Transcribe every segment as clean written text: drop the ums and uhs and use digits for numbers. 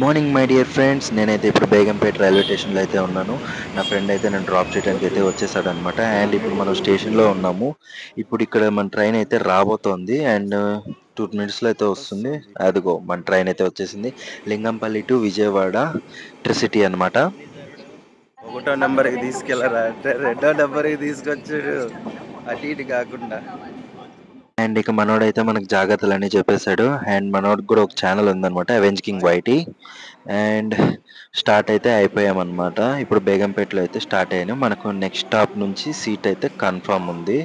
Morning my dear friends. నేనైతే ఇప్పుడు Begumpet railway స్టేషన్లో అయితే ఉన్నాను. నా ఫ్రెండ్ అయితే నన్ను డ్రాప్ చేయడానికి అయితే వచ్చేసాడు అనమాట. అండ్ ఇప్పుడు మనం స్టేషన్లో ఉన్నాము. ఇప్పుడు ఇక్కడ మన ట్రైన్ అయితే రాబోతోంది. అండ్ 2 మినిట్స్లో అయితే వస్తుంది. అదిగో మన ట్రైన్ అయితే వచ్చేసింది. లింగంపల్లి టు విజయవాడ ట్రిసిటీ అనమాట. ఒకటో నెంబర్కి తీసుకెళ్ళరా అంటే రెండో నెంబర్కి తీసుకొచ్చాడు, అటు ఇటు కాకుండా. అండ్ ఇక మనోడైతే మనకు జాగ్రత్తలన్నీ చెప్పేశాడు. అండ్ మనోడికి కూడా ఒక ఛానల్ ఉందన్నమాట, avenge king YT. And start అయితే అయిపోయామన్నమాట. ఇప్పుడు బేగంపేటలో అయితే స్టార్ట్ అయ్యాను. మనకు నెక్స్ట్ స్టాప్ నుంచి సీట్ అయితే కన్ఫర్మ్ ఉంది.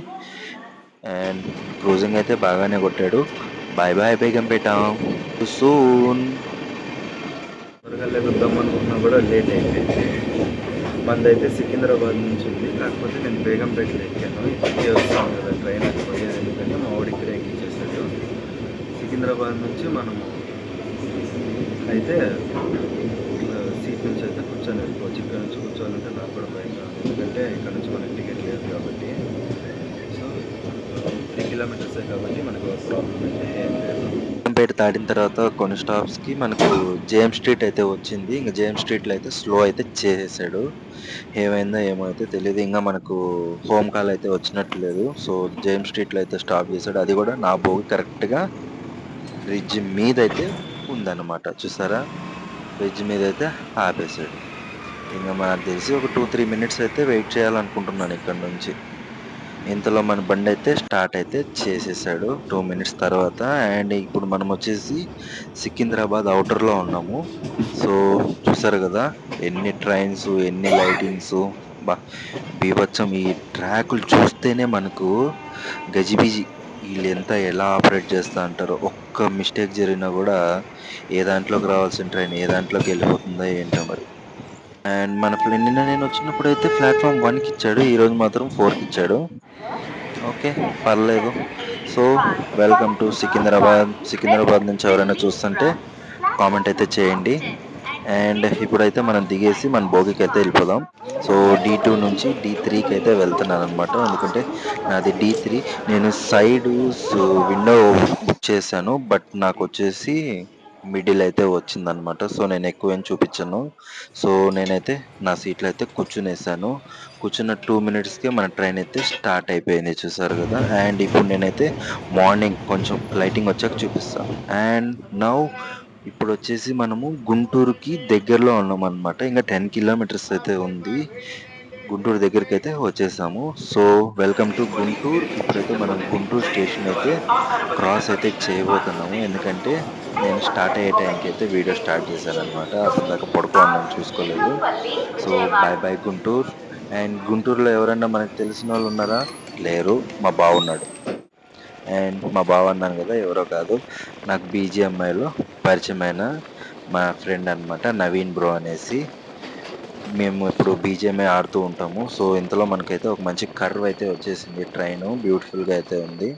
అండ్ క్రూజింగ్ అయితే బాగానే కొట్టాడు. Bye bye Begumpet, soon. త్వరగా లెగుద్దాం అనుకున్నా కూడా లేట్ అయిపోయింది. మందైతే సికింద్రాబాద్ నుంచి ఉంది, కాకపోతే నేను బేగంపేటలో ఎక్కాను. ఇప్పటికే వస్తాను కదా ట్రైన్ అది పోయేది, ఎందుకంటే మా వాడు ఇక్కడే ఎక్కించేసాడు. సికింద్రాబాద్ నుంచి మనము అయితే సీట్ నుంచి అయితే కూర్చొని వెళ్ళిపోవచ్చు. ఇక్కడ నుంచి కూర్చోవాలంటే నాకు కూడా భయంగా ఉంది, ఎందుకంటే ఇక్కడ నుంచి మనకి టికెట్ లేదు కాబట్టి. సో 3 కిలోమీటర్సే కాబట్టి మనకు ప్రాబ్లం అయితే ఏం లేదు. బేగంపేట దాటిన తర్వాత కొన్ని స్టాప్స్కి మనకు జేమ్స్ స్ట్రీట్ అయితే వచ్చింది. ఇంకా జేమ్స్ స్ట్రీట్లో అయితే స్లో అయితే చేసేసాడు. ఏమైందో ఏమో అయితే తెలియదు. ఇంకా మనకు హోమ్ కాల్ అయితే వచ్చినట్టు లేదు. సో జేమ్స్ స్ట్రీట్లో అయితే స్టాప్ చేశాడు. అది కూడా నా బోగి కరెక్ట్గా బ్రిడ్జ్ మీద అయితే ఉందన్నమాట. చూసారా, బ్రిడ్జ్ మీద అయితే ఆపేశాడు. ఇంకా మనకు తెలిసి ఒక 2-3 మినిట్స్ అయితే వెయిట్ చేయాలనుకుంటున్నాను ఇక్కడ నుంచి. ఇంతలో మన బండి అయితే స్టార్ట్ అయితే చేసేసాడు 2 మినిట్స్ తర్వాత. అండ్ ఇప్పుడు మనం వచ్చేసి సికింద్రాబాద్ అవుటర్లో ఉన్నాము. సో చూసారు కదా, ఎన్ని ట్రైన్స్, ఎన్ని లైటింగ్స్, బా బీభత్సం. ఈ ట్రాకులు చూస్తేనే మనకు గజిబిజి. వీళ్ళు ఎలా ఆపరేట్ చేస్తా అంటారో. ఒక్క మిస్టేక్ జరిగినా కూడా ఏ దాంట్లోకి రావాల్సిన ట్రైన్ ఏ దాంట్లోకి వెళ్ళిపోతుందో ఏంటో మరి. అండ్ మన ఫ్రెండ్ నిన్న నేను వచ్చినప్పుడు అయితే ప్లాట్ఫామ్ 1కి ఇచ్చాడు, ఈరోజు మాత్రం 4కి ఇచ్చాడు. ఓకే, పర్లేదు. So welcome to Secunderabad. Secunderabad నుంచి ఎవరైనా చూస్తుంటే కామెంట్ అయితే చేయండి. అండ్ ఇప్పుడైతే మనం దిగేసి మన భోగికి అయితే వెళ్ళిపోదాం. సో D2 నుంచి D3కి అయితే వెళ్తున్నాను అనమాట, ఎందుకంటే నాది D3. నేను సైడ్ విండో బుక్ చేశాను, బట్ నాకు వచ్చేసి మిడిల్ అయితే వచ్చిందనమాట. సో నేను ఎక్కువ ఏం చూపించాను. సో నేనైతే నా సీట్లో అయితే కూర్చునేసాను. కూర్చున్న 2 మినిట్స్కే మన ట్రైన్ అయితే స్టార్ట్ అయిపోయింది, చూసారు కదా. అండ్ ఇప్పుడు నేనైతే మార్నింగ్ కొంచెం లైటింగ్ వచ్చాక చూపిస్తాను. అండ్ నౌ ఇప్పుడు వచ్చేసి మనము గుంటూరుకి దగ్గరలో ఉన్నాం అనమాట. ఇంకా 10 కిలోమీటర్స్ అయితే ఉంది. గుంటూరు దగ్గరికి అయితే వచ్చేసాము. So welcome to Guntur. ఇప్పుడైతే మనం గుంటూరు స్టేషన్ అయితే క్రాస్ అయితే చేయబోతున్నాము, ఎందుకంటే నేను స్టార్ట్ అయ్యే టైంకి అయితే వీడియో స్టార్ట్ చేశాను అనమాట. అప్పుడు దాకా పడుకోన్నాను, చూసుకోలేదు. So bye bye Guntur. And గుంటూరులో ఎవరైనా మనకు తెలిసిన వాళ్ళు ఉన్నారా? లేరు, మా బావున్నాడు. అండ్ మా బావ అన్నాను కదా, ఎవరో కాదు, నాకు బీజిఎంఐలో పరిచయమైన మా ఫ్రెండ్ అనమాట, నవీన్ బ్రో అనేసి. మేము ఇప్పుడు బీజిఎంఐ ఆడుతూ ఉంటాము. సో ఇంతలో మనకైతే ఒక మంచి కర్వ్ అయితే వచ్చేసింది. ట్రైన్ బ్యూటిఫుల్గా అయితే ఉంది.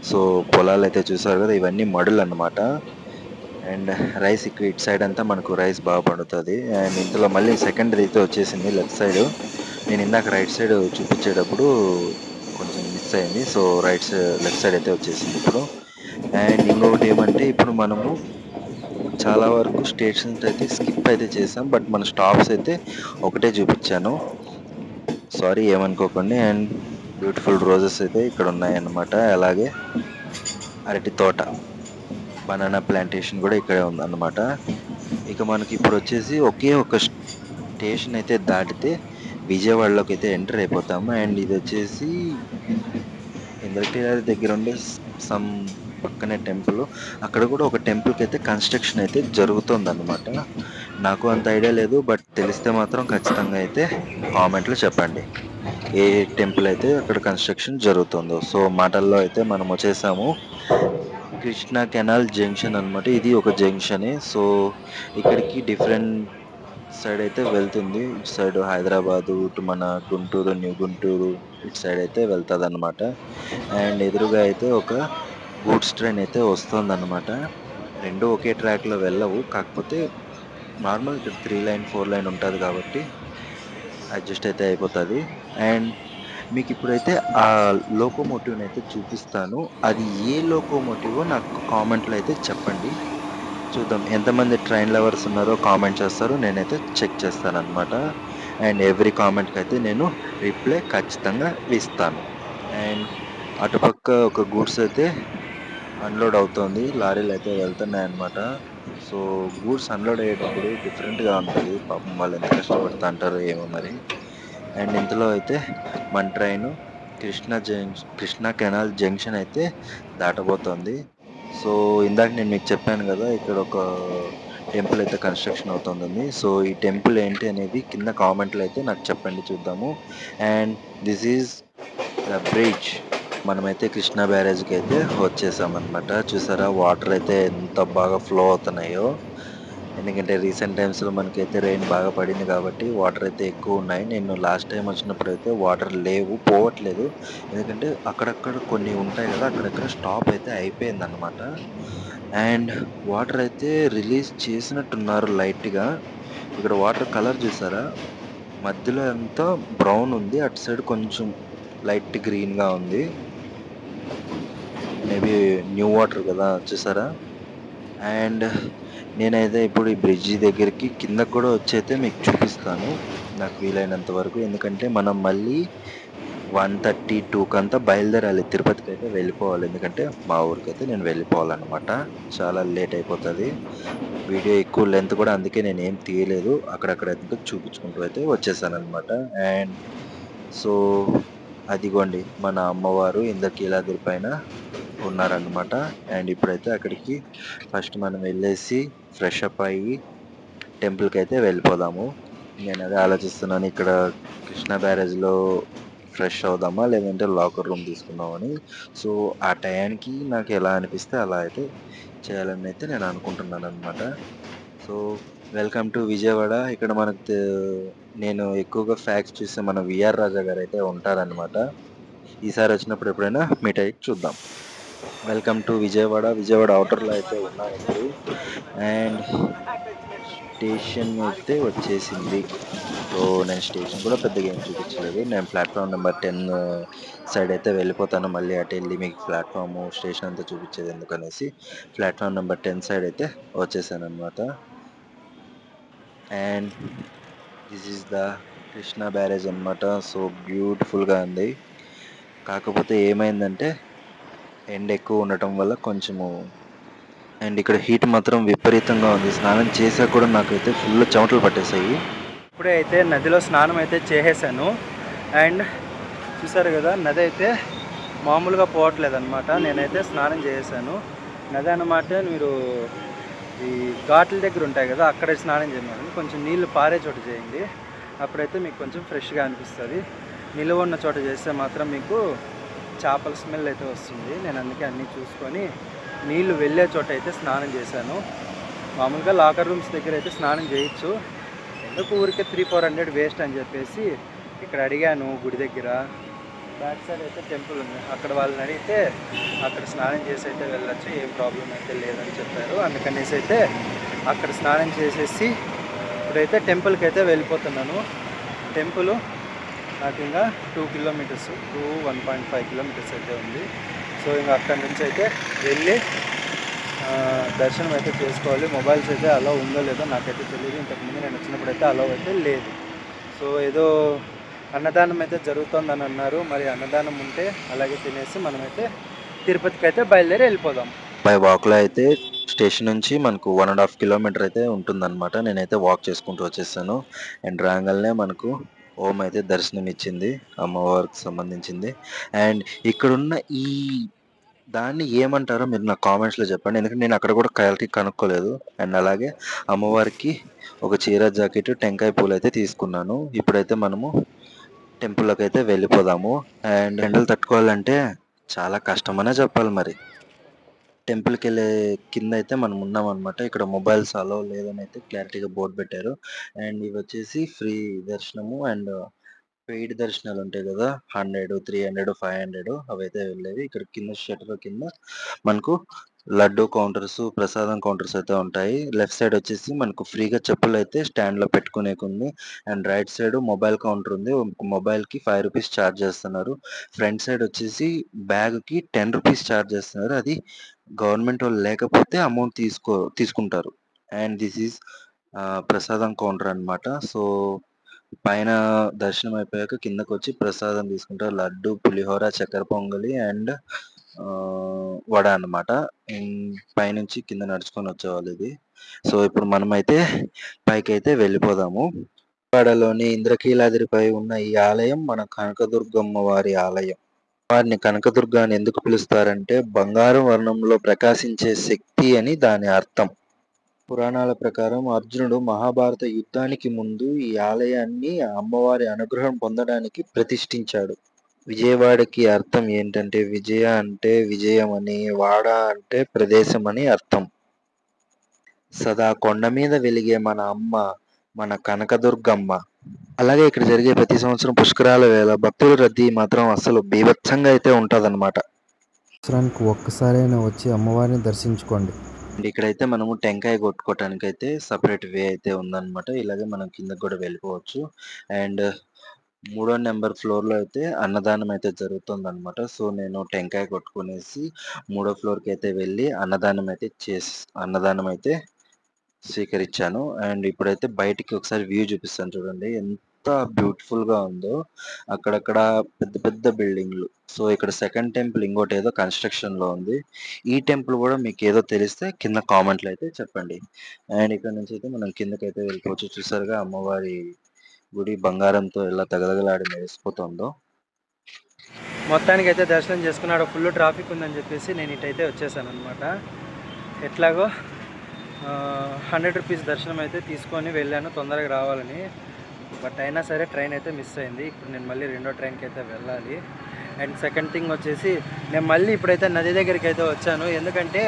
సో పొలాలు అయితే చూసారు కదా, ఇవన్నీ మడులు అన్నమాట. అండ్ రైస్ ఇక్కడ ఇటు సైడ్ అంతా మనకు రైస్ బాగా పండుతుంది. అండ్ ఇంతలో మళ్ళీ సెకండ్ అయితే వచ్చేసింది లెఫ్ట్ సైడ్. నేను ఇందాక రైట్ సైడ్ చూపించేటప్పుడు కొంచెం మిస్ అయింది. సో లెఫ్ట్ సైడ్ అయితే వచ్చేసింది ఇప్పుడు. అండ్ ఇంకొకటి ఏమంటే, ఇప్పుడు మనము చాలా వరకు స్టేషన్స్ అయితే స్కిప్ అయితే చేసాం, బట్ మన స్టాప్స్ అయితే ఒకటే చూపించాను, సారీ ఏమనుకోకండి. అండ్ బ్యూటిఫుల్ రోజెస్ అయితే ఇక్కడ ఉన్నాయన్నమాట. అలాగే అరటి తోట, బనానా ప్లాంటేషన్ కూడా ఇక్కడే ఉందన్నమాట. ఇక మనకి ఇప్పుడు వచ్చేసి ఒకే ఒక స్టేషన్ అయితే దాటితే విజయవాడలోకి అయితే ఎంటర్ అయిపోతాము. అండ్ ఇది వచ్చేసి ఇంద్రకీలాద్రి దగ్గర ఉండే సమ్ పక్కనే టెంపుల్. అక్కడ కూడా ఒక టెంపుల్కి అయితే కన్స్ట్రక్షన్ అయితే జరుగుతుంది అనమాట. నాకు అంత ఐడియా లేదు, బట్ తెలిస్తే మాత్రం ఖచ్చితంగా అయితే కామెంట్లో చెప్పండి ఏ టెంపుల్ అయితే అక్కడ కన్స్ట్రక్షన్ జరుగుతుందో. సో మాటల్లో అయితే మనం వచ్చేసాము కృష్ణా కెనాల్ జంక్షన్ అనమాట. ఇది ఒక జంక్షనే. సో ఇక్కడికి డిఫరెంట్ సైడ్ అయితే వెళ్తుంది. ఇటు సైడ్ హైదరాబాదు, ఇటు మన గుంటూరు, న్యూ గుంటూరు, ఇటు సైడ్ అయితే వెళ్తుంది అనమాట. అండ్ ఎదురుగా అయితే ఒక గూడ్స్ ట్రైన్ అయితే వస్తుందన్నమాట. రెండు ఒకే ట్రాక్లో వెళ్ళవు, కాకపోతే నార్మల్ ఇక్కడ 3 లైన్ 4 లైన్ ఉంటుంది కాబట్టి అడ్జస్ట్ అయితే అయిపోతుంది. అండ్ మీకు ఇప్పుడైతే ఆ లోకోమోటివ్ని అయితే చూపిస్తాను. అది ఏ లోకోమోటివో నాకు కామెంట్లో అయితే చెప్పండి. చూద్దాం ఎంతమంది ట్రైన్ లవర్స్ ఉన్నారో కామెంట్ చేస్తారు. నేనైతే చెక్ చేస్తాననమాట. అండ్ ఎవ్రీ కామెంట్‌కి అయితే నేను రిప్లై ఖచ్చితంగా ఇస్తాను. అండ్ అటుపక్క ఒక గూడ్స్ అయితే అన్‌లోడ్ అవుతోంది. లారీలయితే వెళ్తున్నాయన్నమాట. సో, గూడ్స్ అన్‌లోడ్ అయ్యేటప్పుడు డిఫరెంట్‌గా ఉంటది. పాపం వాళ్ళెంత కష్టపడతాంటారో ఏమో మరి. అండ్ ఇంతలో అయితే మన ట్రైను కృష్ణా కెనాల్ జంక్షన్ అయితే దాటబోతోంది. సో, ఇందాక నేను మీకు చెప్పాను గదా! ఇక్కడొక టెంపుల్ అయితే కన్‌స్ట్రక్షన్ అవుతోందని. సో, ఈ టెంపుల్ ఏంటి అనేది కింద కామెంట్‌లో అయితే నాకు చెప్పండి చూద్దాము. And this is the bridge. మనమైతే కృష్ణా బ్యారేజ్‌కైతే వచ్చేసామనమాట. చూసారా వాటర్ అయితే ఎంత బాగా ఫ్లో అవుతున్నాయో. ఎందుకంటే రీసెంట్ టైమ్స్‌లో మనకైతే రెయిన్ బాగా పడింది కాబట్టి వాటర్ అయితే ఎక్కువున్నాయి. నేను లాస్ట్ టైమ్ వచ్చినప్పుడైతే వాటర్ లేవు, పోవట్లేదు. ఎందుకంటే అక్కడక్కడ కొన్ని ఉంటాయి గదా! అక్కడక్కడ స్టాప్ అయితే అయిపోయిందనమాట. అండ్ వాటర్ అయితే రిలీజ్ చేసినట్టున్నారు లైట్‌గా. ఇక్కడ వాటర్ కలర్ చూసారా? మధ్యలో అంతా బ్రౌన్ ఉంది. అటు సైడ్ కొంచెం లైట్ గ్రీన్‌గా ఉంది. మేబీ న్యూ వాటర్ గదా! చూసారా? అండ్ నేనైతే ఇప్పుడు ఈ బ్రిడ్జి దగ్గరికి కిందకి గూడా వచ్చైతే మీకు చూపిస్తాను. నాకు వీలైనంత వరకు. ఎందుకంటే మనం మళ్ళీ 1:32 కంతా బయలుదేరాలి. తిరుపతికైతే వెళ్ళిపోవాలి. ఎందుకంటే మా ఊరికైతే నేను వెళ్ళిపోవాలనమాట. చాలా లేట్ అయిపోతది. వీడియో ఎక్కువ లెంత్ కూడా అందుకే నేనేం తీయలేదు. అక్కడక్కడ అయితే చూపించుకుంటూ అయితే వచ్చేసాననమాట. అండ్ సో, అదిగోండి మన అమ్మవారు ఇంద్రకీలాద్రి పైన ఉన్నారనమాట. అండ్ ఇప్పుడైతే అక్కడికి ఫస్ట్ మనం వెళ్ళేసి ఫ్రెష్ అప్ అయ్యి టెంపుల్‌కైతే వెళ్ళిపోదాము. నేనదే ఆలోచిస్తున్నాను ఇక్కడ కృష్ణా బ్యారేజ్‌లో ఫ్రెష్ అవుదామా? లేదంటే లాకర్ రూమ్ తీసుకుందామని. సో, ఆ టయానికి నాకు ఎలా అనిపిస్తే అలా అయితే చేయాలనైతే నేను అనుకుంటున్నాననమాట. So, welcome to Vijayawada. ఇక్కడ మనకు నేను ఎక్కువగా ఫ్యాక్ట్స్ చూస్తే మన 'విఆర్ రాజా' గారైతే ఉంటారనమాట. ఈసారి వచ్చినప్పుడు ఎప్పుడైనా మీట్ అయ్యి చూద్దాం. Welcome to Vijayawada. విజయవాడ ఔటర్‌లో అయితే ఉన్నానిప్పుడు. అండ్ స్టేషన్ అయితే వచ్చేసింది. సో, నేను స్టేషన్ కూడా పెద్దగా ఏం చూపించలేదు. నేను ప్లాట్‌ఫార్మ్ నంబర్ 10 సైడ్ అయితే వెళ్ళిపోతాను. మళ్ళీ అటెళ్ళి మీకు ప్లాట్‌ఫార్ము, స్టేషన్ అంతా చూపించేది ఎందుకనేసి ప్లాట్‌ఫార్మ్ నంబర్ 10 సైడ్ అయితే వచ్చేసాననమాట. And this is the Krishna barrage అన్నమాట. సో, బ్యూటిఫుల్‌గా ఉంది. కాకపోతే ఏమైందంటే ఎండ ఎక్కువ ఉండటం వల్ల కొంచెము అండ్ ఇక్కడ హీట్ మాత్రం విపరీతంగా ఉంది. స్నానం చేశాక కూడా నాకైతే ఫుల్ చెమటలు పట్టేసాయి. ఇప్పుడే అయితే నదిలో స్నానం అయితే చేసేసాను. అండ్ చూసారు కదా, నది అయితే మామూలుగా పోవట్లేదన్నమాట. నేనైతే స్నానం చేసేసాను. నది అన్నమాట మీరు ఈ ఘాట్ల దగ్గర ఉంటాయి కదా, అక్కడే స్నానం చేయమని. కొంచెం నీళ్లు పారే చోట చేయండి. అప్పుడైతే మీకు కొంచెం ఫ్రెష్గా అనిపిస్తుంది. నిలువ ఉన్న చోట చేస్తే మాత్రం మీకు చేపల స్మెల్ అయితే వస్తుంది. నేను అందుకే అన్నీ చూసుకొని నీళ్లు వెళ్ళే చోట అయితే స్నానం చేశాను. మామూలుగా లాకర్ రూమ్స్ దగ్గర అయితే స్నానం చేయొచ్చు. ఎందుకు ఊరికే 300-400 వేస్ట్ అని చెప్పేసి ఇక్కడ అడిగాను గుడి దగ్గర. బ్యాక్ సైడ్ అయితే టెంపుల్ ఉంది, అక్కడ వాళ్ళని అడిగితే అక్కడ స్నానం చేసి అయితే వెళ్ళొచ్చు, ఏం ప్రాబ్లం అయితే లేదని చెప్పారు. అందుకనేసి అయితే అక్కడ స్నానం చేసేసి ఇప్పుడైతే టెంపుల్కి అయితే వెళ్ళిపోతున్నాను. టెంపుల్ నాకు ఇంకా 2 కిలోమీటర్స్ 1.5 కిలోమీటర్స్ అయితే ఉంది. సో ఇంకా అక్కడి నుంచి అయితే వెళ్ళి దర్శనం అయితే చేసుకోవాలి. మొబైల్స్ అయితే అలో ఉందో లేదో నాకైతే తెలియదు. ఇంతకుముందు నేను వచ్చినప్పుడు అయితే అలో అయితే లేదు. సో ఏదో అన్నదానం అయితే జరుగుతుందని అన్నారు. మరి అన్నదానం ఉంటే అలాగే తినేసి మనమైతే తిరుపతికి అయితే బయలుదేరి వెళ్ళిపోదాం. బై వాక్‌లో అయితే స్టేషన్ నుంచి మనకు 1½ కిలోమీటర్ అయితే ఉంటుందన్నమాట. నేనైతే వాక్ చేసుకుంటూ వచ్చేసాను. అండ్ రాంగాల్నే మనకు ఓం అయితే దర్శనం ఇచ్చింది. అమ్మవారికి సంబంధించింది. అండ్ ఇక్కడున్న ఈ దాన్ని ఏమంటారో మీరు నాకు కామెంట్స్‌లో చెప్పండి. ఎందుకంటే నేను అక్కడ కూడా క్లారిటీ కనుక్కోలేదు. అండ్ అలాగే అమ్మవారికి ఒక చీర, జాకెట్, టెంకాయ పూలైతే తీసుకున్నాను. ఇప్పుడైతే మనము టెంపుల్‌లోకైతే వెళ్ళిపోదాము. అండ్ ఎండలు తట్టుకోవాలంటే చాలా కష్టమనే చెప్పాలి మరి. టెంపుల్‌కెళ్ళే కిందైతే మనం ఉన్నామనమాట. ఇక్కడ మొబైల్స్ అలో లేదనైతే క్లారిటీగా బోర్డ్ పెట్టారు. అండ్ ఇవొచ్చేసి ఫ్రీ దర్శనము అండ్ పెయిడ్ దర్శనాలుంటాయి గదా! 100, 300, 500 అవైతే వెళ్ళేవి. ఇక్కడ కింద షట్టర్ కింద మనకు లడ్డు కౌంటర్స్, ప్రసాదం కౌంటర్స్ అయితే ఉంటాయి. లెఫ్ట్ సైడ్ వచ్చేసి మనకు ఫ్రీగా చెప్పులైతే స్టాండ్‌లో పెట్టుకునేకుంది. And right side mobile counter ఉంది. మొబైల్‌కి ₹5 చార్జ్ చేస్తున్నారు. ఫ్రంట్ సైడ్ వచ్చేసి బ్యాగ్‌కి ₹10 చార్జ్ చేస్తున్నారు. అది గవర్నమెంట్ వాళ్ళు లేకపోతే అమౌంట్ తీసుకుంటారు. అండ్ దిస్ ఈజ్ ప్రసాదం కౌంటర్ అన్నమాట. సో, పైన దర్శనం అయిపోయాక కిందకొచ్చి ప్రసాదం తీసుకుంటారు. లడ్డు, పులిహోర, చక్కెర పొంగలి అండ్ వడ అన్నమాట. పైనుంచి కింద నడుచుకొని వచ్చేవాళ్ళు ఇది. సో, ఇప్పుడు మనమైతే పైకైతే వెళ్ళిపోదాము. విజయవాడలోని ఇంద్రకీలాద్రిపై ఉన్న ఈ ఆలయం మన కనకదుర్గమ్మ వారి ఆలయం. వారిని కనకదుర్గ అని ఎందుకు పిలుస్తారంటే బంగారం వర్ణంలో ప్రకాశించే శక్తి అని దాని అర్థం. పురాణాల ప్రకారం అర్జునుడు మహాభారత యుద్ధానికి ముందు ఈ ఆలయాన్ని అమ్మవారి అనుగ్రహం పొందడానికి ప్రతిష్ఠించాడు. విజయవాడకి అర్థం ఏంటంటే విజయ అంటే విజయం అని, వాడ అంటే ప్రదేశం అని అర్థం. సదా కొండ మీద వెలిగే మన అమ్మ మన కనకదుర్గమ్మ. అలాగే ఇక్కడ జరిగే ప్రతి సంవత్సరం పుష్కరాల వేళ భక్తుల రద్దీ మాత్రం అసలు బీభత్సంగా అయితే ఉంటదన్నమాట. సంవత్సరానికి ఒక్కసారైనా వచ్చి అమ్మవారిని దర్శించుకోండి. అండ్ ఇక్కడైతే మనము టెంకాయ కొట్టుకోవటానికి అయితే సపరేట్ వే అయితే ఉందన్నమాట. ఇలాగే మనం కిందకి కూడా వెళ్ళిపోవచ్చు. అండ్ 3వ నెంబర్ ఫ్లోర్‌లో అయితే అన్నదానం అయితే జరుగుతుందన్నమాట. సో, నేను టెంకాయ కొట్టుకునేసి 3వ ఫ్లోర్‌కి అయితే వెళ్ళి అన్నదానం అయితే స్వీకరించాను. అండ్ ఇప్పుడైతే బయటికి ఒకసారి వ్యూ చూపిస్తాను చూడండి. ఎంత బ్యూటిఫుల్‌గా ఉందో. అక్కడక్కడ పెద్ద పెద్ద బిల్డింగ్‌లు. సో, ఇక్కడ సెకండ్ టెంపుల్ ఇంకోటేదో కన్‌స్ట్రక్షన్‌లో ఉంది. ఈ టెంపుల్ గూడా మీకేదో తెలిస్తే కింద కామెంట్‌లో అయితే చెప్పండి. అండ్ ఇక్కడ నుంచి అయితే మనం కిందకైతే వెళ్ళిపోవచ్చు. చూసారుగా అమ్మవారి గుడి బంగారంతో ఎలా తగతగలాడి మెరిసిపోతుందో. మొత్తానికైతే దర్శనం చేసుకున్నాడు. ఫుల్ ట్రాఫిక్ ఉందని చెప్పేసి నేను ఇటైతే వచ్చేసానన్నమాట. ఎట్లాగో 100 రూపీస్ దర్శనం అయితే తీసుకొని వెళ్ళాను తొందరగా రావాలని. బట్ అయినా సరే ట్రైన్ అయితే మిస్ అయింది. ఇప్పుడు నేను మళ్ళీ రెండో ట్రైన్కి అయితే వెళ్ళాలి. అండ్ సెకండ్ థింగ్ వచ్చేసి నేను మళ్ళీ ఇప్పుడైతే నది దగ్గరికి అయితే వచ్చాను. ఎందుకంటే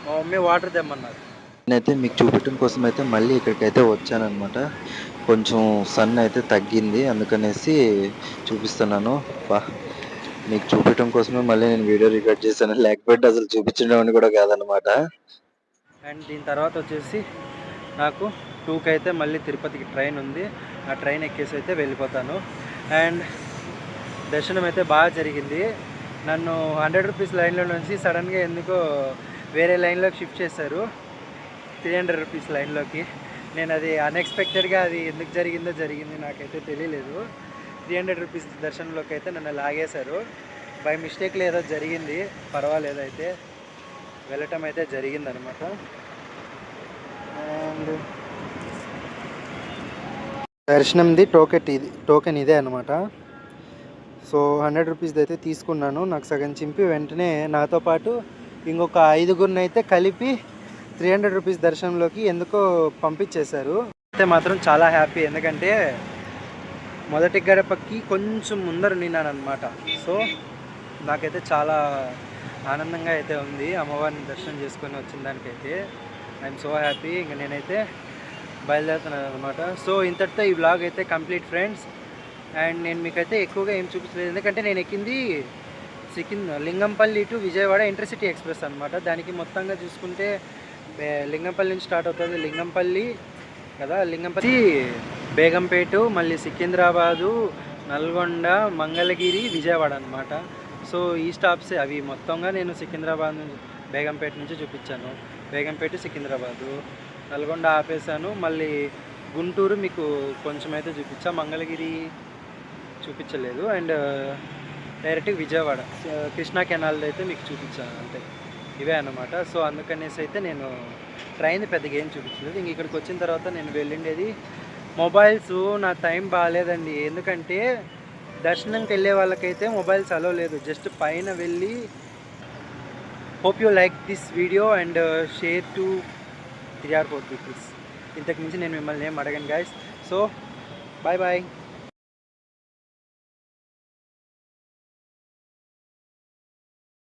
మా మమ్మీ వాటర్ తెమ్మన్నారు. నేనైతే మీకు చూపించడం కోసం అయితే మళ్ళీ ఇక్కడికైతే వచ్చానన్నమాట. కొంచెం సన్ అయితే తగ్గింది. అందుకనేసి చూపిస్తున్నాను. మీకు చూపించడం కోసమే మళ్ళీ నేను వీడియో రికార్డ్ చేశాను. లేకపోతే అసలు చూపించడం అని కూడా కాదనమాట. అండ్ దీని తర్వాత వచ్చేసి నాకు 2కి అయితే మళ్ళీ తిరుపతికి ట్రైన్ ఉంది. ఆ ట్రైన్ ఎక్కేసి అయితే వెళ్ళిపోతాను. అండ్ దర్శనం అయితే బాగా జరిగింది. నన్ను 100 రూపీస్ లైన్లో నుంచి సడన్గా ఎందుకో వేరే లైన్లోకి షిఫ్ట్ చేశారు, 300 రూపీస్ లైన్లోకి. నేను అది అన్ఎక్స్పెక్టెడ్గా అది ఎందుకు జరిగింది నాకైతే తెలియలేదు. 300 రూపీస్ దర్శనంలోకి అయితే నన్ను లాగేశారు. బై మిస్టేక్లో ఏదో జరిగింది, పర్వాలేదు, అయితే వెళ్ళటం అయితే జరిగిందనమాట. అండ్ దర్శనంది టోకెన్ ఇదే అనమాట. సో 100 రూపీస్ది అయితే తీసుకున్నాను. నాకు సగం చింపి వెంటనే నాతో పాటు ఇంకొక 5గురిని అయితే కలిపి 300 రూపీస్ దర్శనంలోకి ఎందుకో పంపించేశారు. అయితే మాత్రం చాలా హ్యాపీ, ఎందుకంటే మొదటి గడపకి కొంచెం ముందర నిన్నాను అనమాట. సో నాకైతే చాలా ఆనందంగా అయితే ఉంది అమ్మవారిని దర్శనం చేసుకొని వచ్చిన దానికైతే. I'm so happy. ఇంకా నేనైతే బయలుదేరుతున్నాను అనమాట. సో ఇంతటితో ఈ వ్లాగ్ అయితే కంప్లీట్ ఫ్రెండ్స్. అండ్ నేను మీకైతే ఎక్కువగా ఏం చూపించలేదు, ఎందుకంటే నేను ఎక్కింది Lingampally to Vijayawada intercity express అనమాట. దానికి మొత్తంగా చూసుకుంటే లింగంపల్లి నుంచి స్టార్ట్ అవుతుంది. లింగంపల్లి కదా, లింగంపల్లి బేగంపేట, మళ్ళీ సికింద్రాబాదు, నల్గొండ, మంగళగిరి, విజయవాడ అనమాట. సో ఈ స్టాప్స్ అవి మొత్తంగా నేను సికింద్రాబాద్ నుంచి బేగంపేట నుంచి చూపించాను. బేగంపేట, సికింద్రాబాదు, నల్గొండ ఆపేసాను. మళ్ళీ గుంటూరు మీకు కొంచెం అయితే చూపించా, మంగళగిరి చూపించలేదు. అండ్ డైరెక్ట్గా విజయవాడ కృష్ణా కెనాల్ అయితే మీకు చూపించాను, అంతే. ఇవే అన్నమాట. సో అందుకనేసి అయితే నేను ట్రైన్ పెద్దగా ఏం చూపించలేదు. ఇంక ఇక్కడికి వచ్చిన తర్వాత నేను వెళ్ళిండేది మొబైల్స్. నా టైం బాగాలేదండి, ఎందుకంటే దర్శనంకి వెళ్ళే వాళ్ళకైతే మొబైల్స్ అలో లేదు. జస్ట్ పైన వెళ్ళి hope you like this video and share to 3 or 4 peoples. ఇంతకు మించి నేను మిమ్మల్ని ఏం అడగను గైస్. So bye bye.